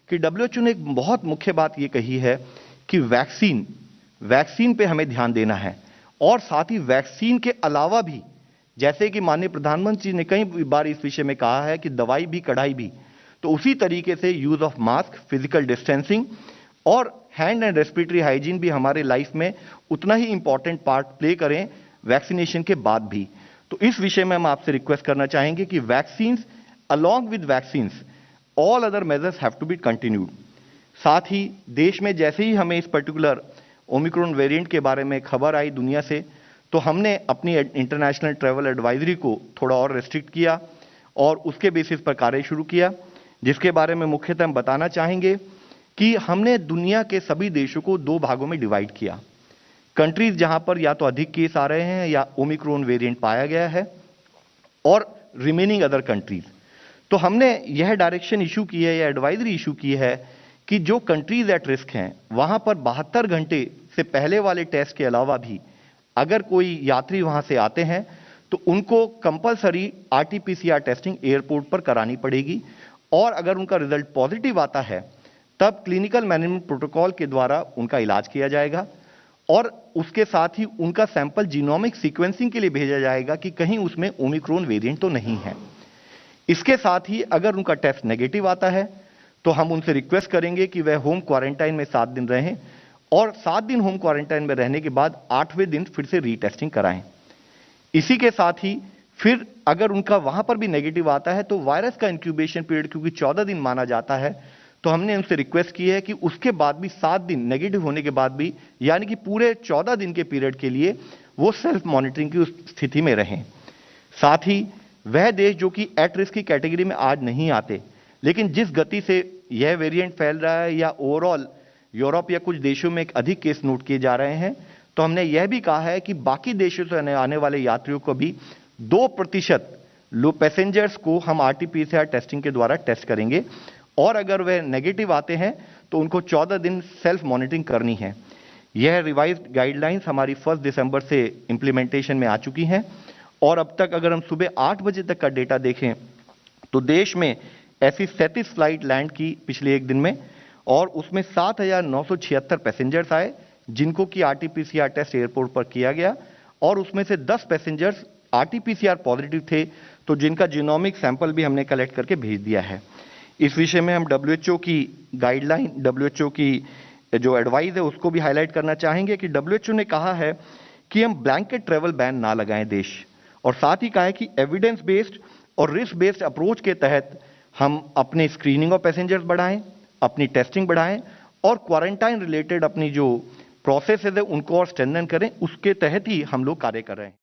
कि डब्ल्यूएचओ ने एक बहुत मुख्य बात ये कही है कि वैक्सीन पे हमें ध्यान देना है, और साथ ही वैक्सीन के अलावा भी, जैसे कि माननीय प्रधानमंत्री ने कई बार इस विषय में कहा है कि दवाई भी कड़ाई भी, तो उसी तरीके से use of mask, physical distancing और हैंड एंड रेस्पिरेटरी हाइजीन भी हमारे लाइफ में उतना ही इंपॉर्टेंट पार्ट प्ले करें वैक्सीनेशन के बाद भी। तो इस विषय में हम आपसे रिक्वेस्ट करना चाहेंगे कि vaccines along with vaccines all other measures have to be continued. साथ ही देश में जैसे ही हमें इस पर्टिकुलर ओमिक्रॉन वेरिएंट के बारे में खबर आई दुनिया से, तो हमने अपनी इंटरनेशनल ट्रैवल एडवाइजरी को थोड़ा और रेस्ट्रिक्ट किया और उसके बेसिस पर कार्य शुरू किया, जिसके बारे में मुख्यतः हम बताना चाहेंगे कि हमने दुनिया के सभी देशों को 2 भागों में डिवाइड किया। कंट्रीज जहां पर या तो अधिक केस आ रहे हैं या ओमिक्रॉन वेरिएंट पाया गया है, और रिमेनिंग अदर कंट्रीज। तो हमने यह डायरेक्शन इशू की है या एडवाइजरी इशू की है कि जो कंट्रीज एट रिस्क हैं वहां पर 72 घंटे से पहले वाले टेस्ट के अलावा भी अगर कोई यात्री वहां से आते हैं तो उनको कंपलसरी आरटीपीसीआर टेस्टिंग एयरपोर्ट पर करानी पड़ेगी, और अगर उनका रिजल्ट पॉजिटिव आता है तब क्लिनिकल मैनेजमेंट प्रोटोकॉल के द्वारा उनका इलाज किया जाएगा, और उसके साथ ही उनका सैंपल जीनोमिक सीक्वेंसिंग के लिए भेजा जाएगा कि कहीं उसमें ओमिक्रॉन वेरिएंट तो नहीं है। इसके साथ ही अगर उनका टेस्ट नेगेटिव आता है तो हम उनसे रिक्वेस्ट करेंगे कि वह होम क्वारंटाइन में 7 दिन रहें, और 7 दिन होम क्वारंटाइन में रहने के बाद 8वें दिन फिर से रीटेस्टिंग कराएं। इसी के साथ ही फिर अगर उनका वहां पर भी नेगेटिव आता है तो वायरस का इंक्यूबेशन पीरियड क्योंकि 14 दिन माना जाता है, तो हमने उनसे रिक्वेस्ट की है कि उसके बाद भी 7 दिन नेगेटिव होने के बाद भी, यानी कि पूरे 14 दिन के पीरियड के लिए वो सेल्फ मॉनिटरिंग की उस स्थिति में रहें। साथ ही वह देश जो कि एट रिस्क की कैटेगरी में आज नहीं आते, लेकिन जिस गति से यह वेरिएंट फैल रहा है या ओवरऑल यूरोप या कुछ देशों में अधिक केस नोट किए जा रहे हैं, तो हमने यह भी कहा है कि बाकी देशों से आने वाले यात्रियों को भी 2% लो पैसेंजर्स को हम आरटीपीसीआर टेस्टिंग के द्वारा टेस्ट करेंगे, और अगर वह नेगेटिव आते हैं तो उनको 14 दिन सेल्फ मॉनिटरिंग करनी है। यह रिवाइज्ड गाइडलाइंस हमारी 1 दिसंबर से इंप्लीमेंटेशन में आ चुकी हैं, और अब तक अगर हम सुबह 8 बजे तक का डेटा देखें तो देश में ऐसी 37 फ्लाइट लैंड की पिछले एक दिन में, और उसमें 7,976 पैसेंजर्स आए जिनको कि आरटीपीसीआर टेस्ट एयरपोर्ट पर किया गया, और उसमें से 10 पैसेंजर्स आरटीपीसीआर पॉजिटिव थे, तो जिनका जीनोमिक सैंपल भी हमने कलेक्ट करके भेज दिया है। इस विषय में हम डब्ल्यूएचओ की गाइडलाइन, डब्ल्यूएचओ की जो एडवाइस है उसको भी हाईलाइट करना चाहेंगे कि डब्ल्यूएचओ ने कहा है कि हम ब्लैंकेट ट्रेवल बैन ना लगाएं देश, और साथ ही कहा है कि एविडेंस बेस्ड और रिस्क बेस्ड अप्रोच के तहत हम अपने स्क्रीनिंग ऑफ पैसेंजर्स बढ़ाएं, अपनी टेस्टिंग बढ़ाएं, और क्वारंटाइन रिलेटेड अपनी जो प्रोसेस है उनको और स्ट्रेंथन करें, उसके तहत ही हम लोग कार्य कर रहे हैं।